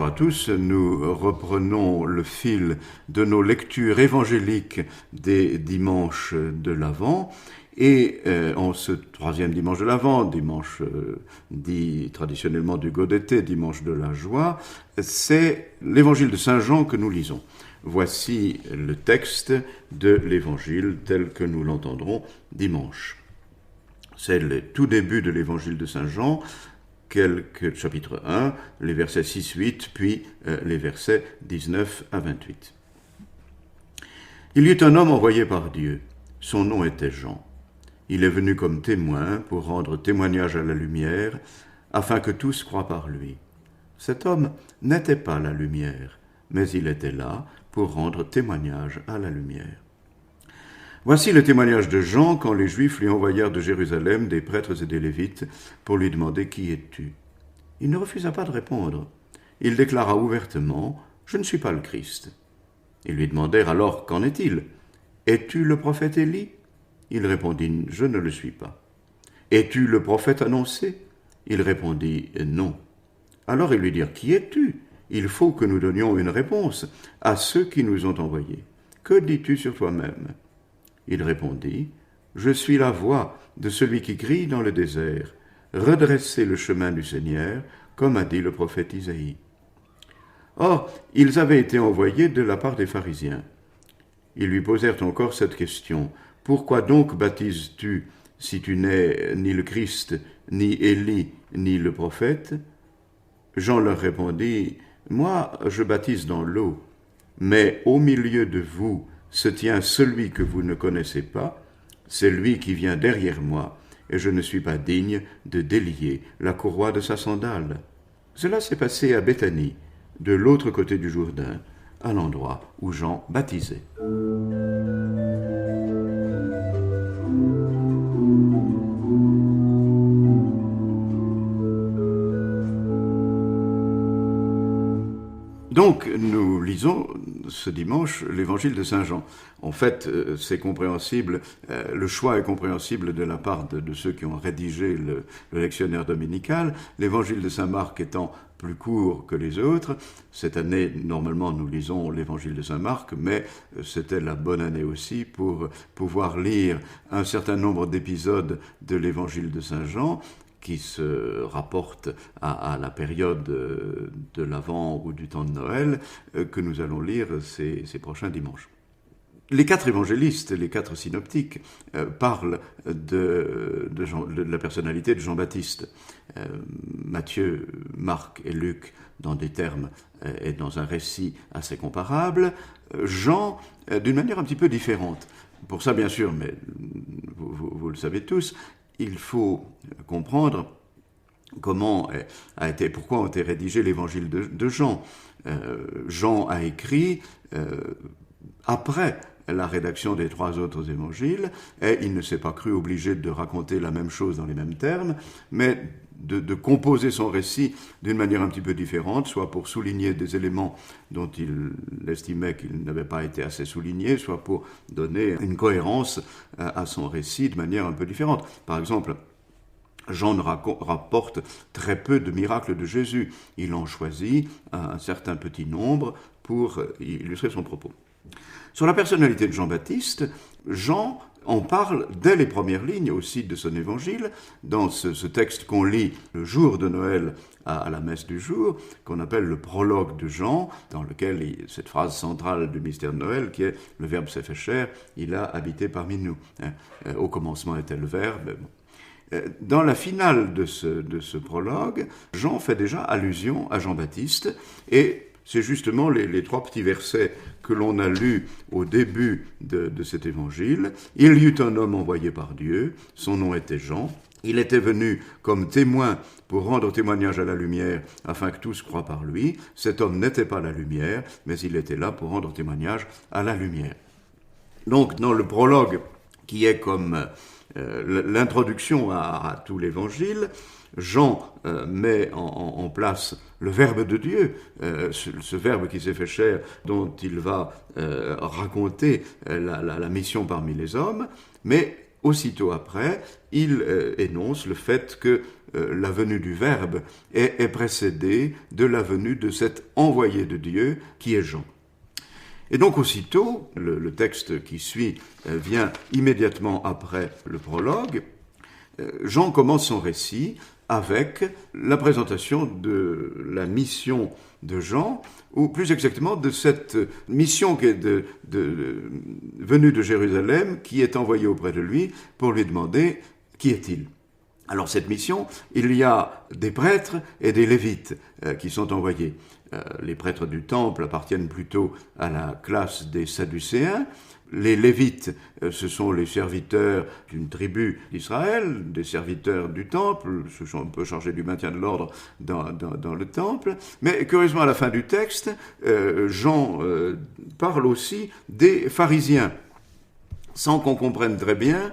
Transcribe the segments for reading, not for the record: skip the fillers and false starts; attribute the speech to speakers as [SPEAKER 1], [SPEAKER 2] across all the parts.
[SPEAKER 1] à tous, nous reprenons le fil de nos lectures évangéliques des dimanches de l'Avent. Et en ce troisième dimanche de l'Avent, dimanche dit traditionnellement du Gaudete, dimanche de la joie, c'est l'évangile de Saint Jean que nous lisons. Voici le texte de l'évangile tel que nous l'entendrons dimanche. C'est le tout début de l'évangile de Saint Jean, chapitre 1, les versets 6-8, puis les versets 19 à 28. Il y eut un homme envoyé par Dieu. Son nom était Jean. Il est venu comme témoin pour rendre témoignage à la lumière, afin que tous croient par lui. Cet homme n'était pas la lumière, mais il était là pour rendre témoignage à la lumière. Voici le témoignage de Jean quand les Juifs lui envoyèrent de Jérusalem des prêtres et des Lévites pour lui demander « Qui es-tu » Il ne refusa pas de répondre. Il déclara ouvertement « Je ne suis pas le Christ ». Ils lui demandèrent alors « Qu'en est-il ? Es-tu le prophète Élie » Il répondit « Je ne le suis pas. » « Es-tu le prophète annoncé » Il répondit « Non. » Alors ils lui dirent « Qui es-tu ? Il faut que nous donnions une réponse à ceux qui nous ont envoyés. Que dis-tu sur toi-même » Il répondit « Je suis la voix de celui qui crie dans le désert. Redressez le chemin du Seigneur, comme a dit le prophète Isaïe. » Or, ils avaient été envoyés de la part des pharisiens. Ils lui posèrent encore cette question. « Pourquoi donc baptises-tu si tu n'es ni le Christ, ni Élie, ni le prophète ?» Jean leur répondit « Moi, je baptise dans l'eau, mais au milieu de vous se tient celui que vous ne connaissez pas, c'est lui qui vient derrière moi, et je ne suis pas digne de délier la courroie de sa sandale. » Cela s'est passé à Béthanie, de l'autre côté du Jourdain, à l'endroit où Jean baptisait. Donc, nous lisons ce dimanche l'évangile de Saint Jean. En fait, c'est compréhensible, le choix est compréhensible de la part de ceux qui ont rédigé le lectionnaire dominical, l'évangile de Saint Marc étant plus court que les autres. Cette année, normalement, nous lisons l'évangile de Saint Marc, mais c'était la bonne année aussi pour pouvoir lire un certain nombre d'épisodes de l'évangile de Saint Jean, qui se rapporte à la période de l'Avent ou du temps de Noël, que nous allons lire ces prochains dimanches. Les quatre évangélistes, les quatre synoptiques, parlent de la personnalité de Jean-Baptiste. Matthieu, Marc et Luc dans des termes et dans un récit assez comparable. Jean, d'une manière un petit peu différente. Pour ça, bien sûr, mais vous le savez tous, il faut comprendre pourquoi a été rédigé l'évangile de Jean. Jean a écrit après la rédaction des trois autres évangiles, et il ne s'est pas cru obligé de raconter la même chose dans les mêmes termes, mais de composer son récit d'une manière un petit peu différente, soit pour souligner des éléments dont il estimait qu'ils n'avaient pas été assez soulignés, soit pour donner une cohérence à son récit de manière un peu différente. Par exemple, Jean rapporte très peu de miracles de Jésus. Il en choisit un certain petit nombre pour illustrer son propos. Sur la personnalité de Jean-Baptiste, Jean en parle dès les premières lignes aussi de son évangile, dans ce texte qu'on lit le jour de Noël à la messe du jour, qu'on appelle le prologue de Jean, dans lequel cette phrase centrale du mystère de Noël, qui est « le Verbe s'est fait chair, il a habité parmi nous ». Au commencement était le Verbe. Dans la finale de ce prologue, Jean fait déjà allusion à Jean-Baptiste, et c'est justement les trois petits versets que l'on a lus au début de cet évangile. « Il y eut un homme envoyé par Dieu, son nom était Jean. Il était venu comme témoin pour rendre témoignage à la lumière, afin que tous croient par lui. Cet homme n'était pas la lumière, mais il était là pour rendre témoignage à la lumière. » Donc, dans le prologue, qui est comme l'introduction à tout l'évangile, Jean met en place le Verbe de Dieu, ce Verbe qui s'est fait chair, dont il va raconter la mission parmi les hommes, mais aussitôt après, il énonce le fait que la venue du Verbe est précédée de la venue de cet envoyé de Dieu qui est Jean. Et donc aussitôt, le texte qui suit vient immédiatement après le prologue. Jean commence son récit avec la présentation de la mission de Jean, ou plus exactement de cette mission qui est venue de Jérusalem, qui est envoyée auprès de lui pour lui demander « Qui est-il » ? Alors cette mission, il y a des prêtres et des lévites qui sont envoyés. Les prêtres du temple appartiennent plutôt à la classe des Sadducéens. Les Lévites, ce sont les serviteurs d'une tribu d'Israël, des serviteurs du temple, ce sont un peu chargés du maintien de l'ordre dans le temple. Mais curieusement, à la fin du texte, Jean parle aussi des pharisiens, sans qu'on comprenne très bien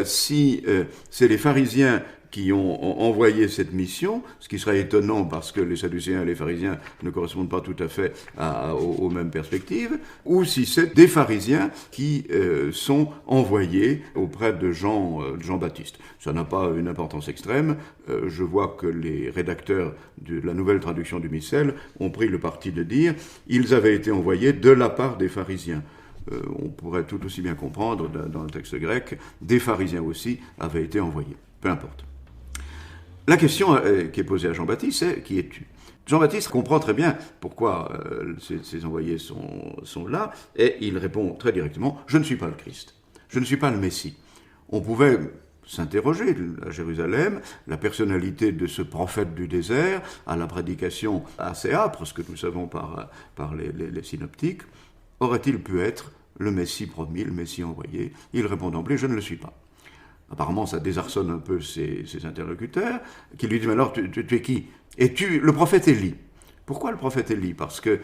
[SPEAKER 1] si c'est les pharisiens qui ont envoyé cette mission, ce qui serait étonnant parce que les Sadducéens et les pharisiens ne correspondent pas tout à fait aux mêmes perspectives, ou si c'est des pharisiens qui sont envoyés auprès de Jean-Baptiste. Ça n'a pas une importance extrême. Je vois que les rédacteurs de la nouvelle traduction du Missel ont pris le parti de dire « ils avaient été envoyés de la part des pharisiens ». On pourrait tout aussi bien comprendre, dans le texte grec, des pharisiens aussi avaient été envoyés. Peu importe. La question qui est posée à Jean-Baptiste, c'est « Qui es-tu » ? Jean-Baptiste comprend très bien pourquoi ces envoyés sont là, et il répond très directement « Je ne suis pas le Christ, je ne suis pas le Messie ». On pouvait s'interroger à Jérusalem, la personnalité de ce prophète du désert, à la prédication assez âpre, ce que nous savons par les synoptiques, aurait-il pu être le Messie promis, le Messie envoyé ? Il répond d'emblée « Je ne le suis pas ». Apparemment, ça désarçonne un peu ses interlocuteurs, qui lui disent « Mais alors, tu es qui ? Es-tu le prophète Élie ?» Pourquoi le prophète Élie ? Parce que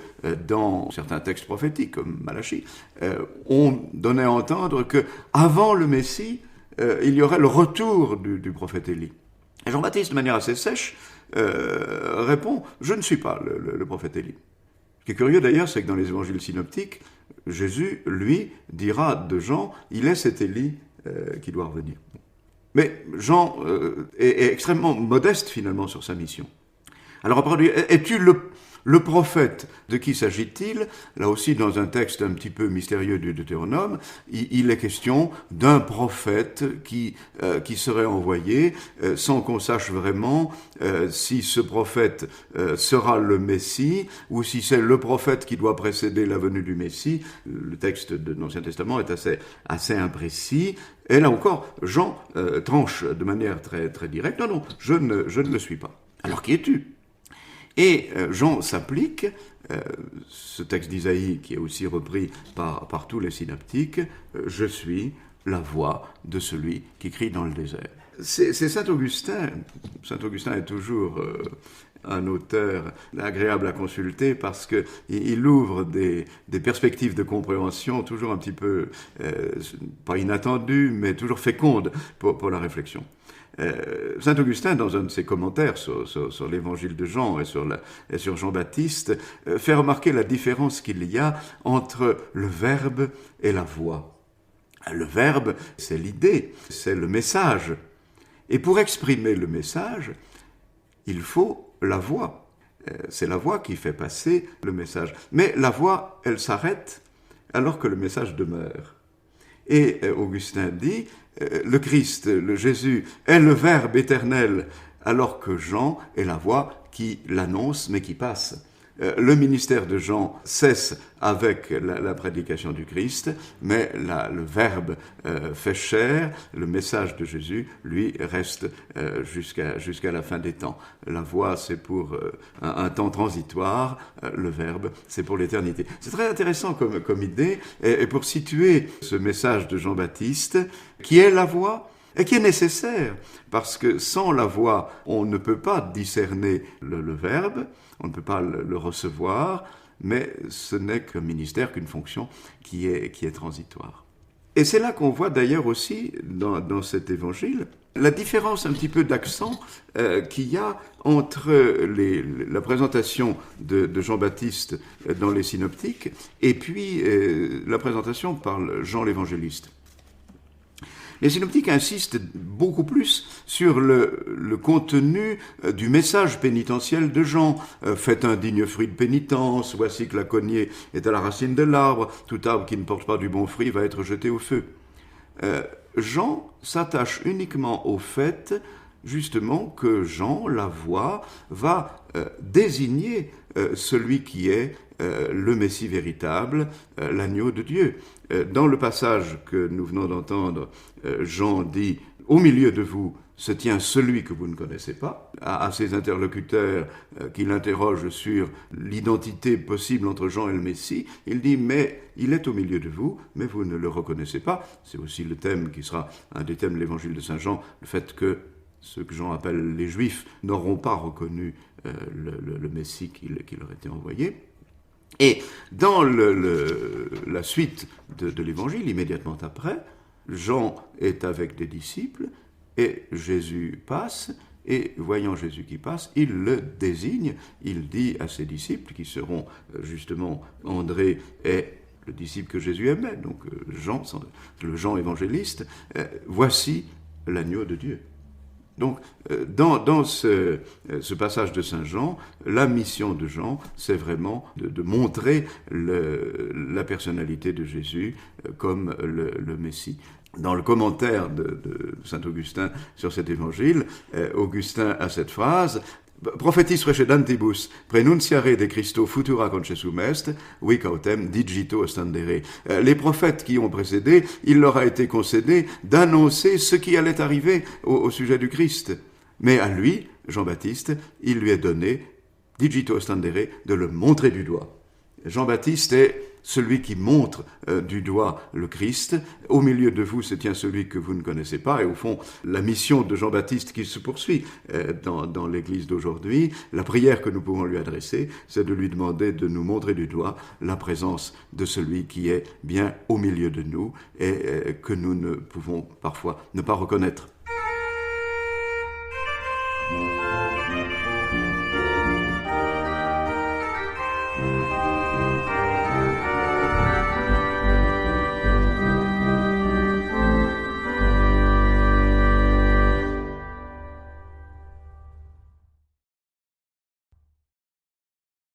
[SPEAKER 1] dans certains textes prophétiques, comme Malachie, on donnait à entendre qu'avant le Messie, il y aurait le retour du prophète Élie. Et Jean-Baptiste, de manière assez sèche, répond « Je ne suis pas le prophète Élie ». Ce qui est curieux d'ailleurs, c'est que dans les évangiles synoptiques, Jésus, lui, dira de Jean « Il est cet Élie qui doit revenir ». Mais Jean est extrêmement modeste finalement sur sa mission. Alors après, lui, es-tu le prophète ? De qui s'agit-il ? Là aussi, dans un texte un petit peu mystérieux du Deutéronome, il est question d'un prophète qui serait envoyé sans qu'on sache vraiment si ce prophète sera le Messie ou si c'est le prophète qui doit précéder la venue du Messie. Le texte de l'Ancien Testament est assez imprécis. Et là encore, Jean tranche de manière très, très directe. Non, je ne le suis pas. Alors qui es-tu ? Et Jean s'applique, ce texte d'Isaïe qui est aussi repris par tous les synoptiques, « Je suis la voix de celui qui crie dans le désert ». C'est Saint Augustin. Saint Augustin est toujours un auteur agréable à consulter parce qu'il ouvre des perspectives de compréhension toujours un petit peu, pas inattendues, mais toujours fécondes pour la réflexion. Saint Augustin, dans un de ses commentaires sur l'évangile de Jean et sur Jean-Baptiste, fait remarquer la différence qu'il y a entre le verbe et la voix. Le verbe, c'est l'idée, c'est le message. Et pour exprimer le message, il faut la voix. C'est la voix qui fait passer le message. Mais la voix, elle s'arrête alors que le message demeure. Et Augustin dit, le Christ, le Jésus, est le Verbe éternel, alors que Jean est la voix qui l'annonce, mais qui passe. Le ministère de Jean cesse avec la prédication du Christ, mais le Verbe fait chair, le message de Jésus, lui, reste jusqu'à la fin des temps. La voix, c'est pour un temps transitoire, le Verbe, c'est pour l'éternité. C'est très intéressant comme idée, et pour situer ce message de Jean-Baptiste, qui est la voix, et qui est nécessaire, parce que sans la voix, on ne peut pas discerner le Verbe, on ne peut pas le recevoir, mais ce n'est qu'un ministère, qu'une fonction qui est transitoire. Et c'est là qu'on voit d'ailleurs aussi, dans cet évangile, la différence un petit peu d'accent qu'il y a entre la présentation de Jean-Baptiste dans les synoptiques et puis la présentation par Jean l'évangéliste. Les synoptiques insistent beaucoup plus sur le contenu du message pénitentiel de Jean. Faites un digne fruit de pénitence, voici que la cognée est à la racine de l'arbre, tout arbre qui ne porte pas du bon fruit va être jeté au feu. Jean s'attache uniquement au fait, justement, que Jean, la voix, va désigner celui qui est le Messie véritable, l'agneau de Dieu. Dans le passage que nous venons d'entendre, Jean dit « Au milieu de vous se tient celui que vous ne connaissez pas » à ses interlocuteurs qui l'interrogent sur l'identité possible entre Jean et le Messie. Il dit « Mais il est au milieu de vous, mais vous ne le reconnaissez pas ». C'est aussi le thème qui sera un des thèmes de l'évangile de Saint Jean, le fait que ceux que Jean appelle les Juifs n'auront pas reconnu le Messie qui leur était envoyé. Et dans la suite de l'évangile, immédiatement après, Jean est avec des disciples et Jésus passe, et voyant Jésus qui passe, il le désigne, il dit à ses disciples, qui seront justement André et le disciple que Jésus aimait, donc Jean, le Jean évangéliste, voici l'agneau de Dieu. Donc, dans ce passage de Saint Jean, la mission de Jean, c'est vraiment de montrer la personnalité de Jésus comme le Messie. Dans le commentaire de saint Augustin sur cet évangile, Augustin a cette phrase: Prophetis recedentibus prenunciare de Christo futura concessum est, vic autem digito ostendere. Les prophètes qui ont précédé, il leur a été concédé d'annoncer ce qui allait arriver au sujet du Christ. Mais à lui, Jean-Baptiste, il lui est donné, digito ostendere, de le montrer du doigt. Jean-Baptiste est celui qui montre du doigt le Christ. Au milieu de vous se tient celui que vous ne connaissez pas. Et au fond, la mission de Jean-Baptiste qui se poursuit dans l'Église d'aujourd'hui, la prière que nous pouvons lui adresser, c'est de lui demander de nous montrer du doigt la présence de celui qui est bien au milieu de nous et que nous ne pouvons parfois ne pas reconnaître.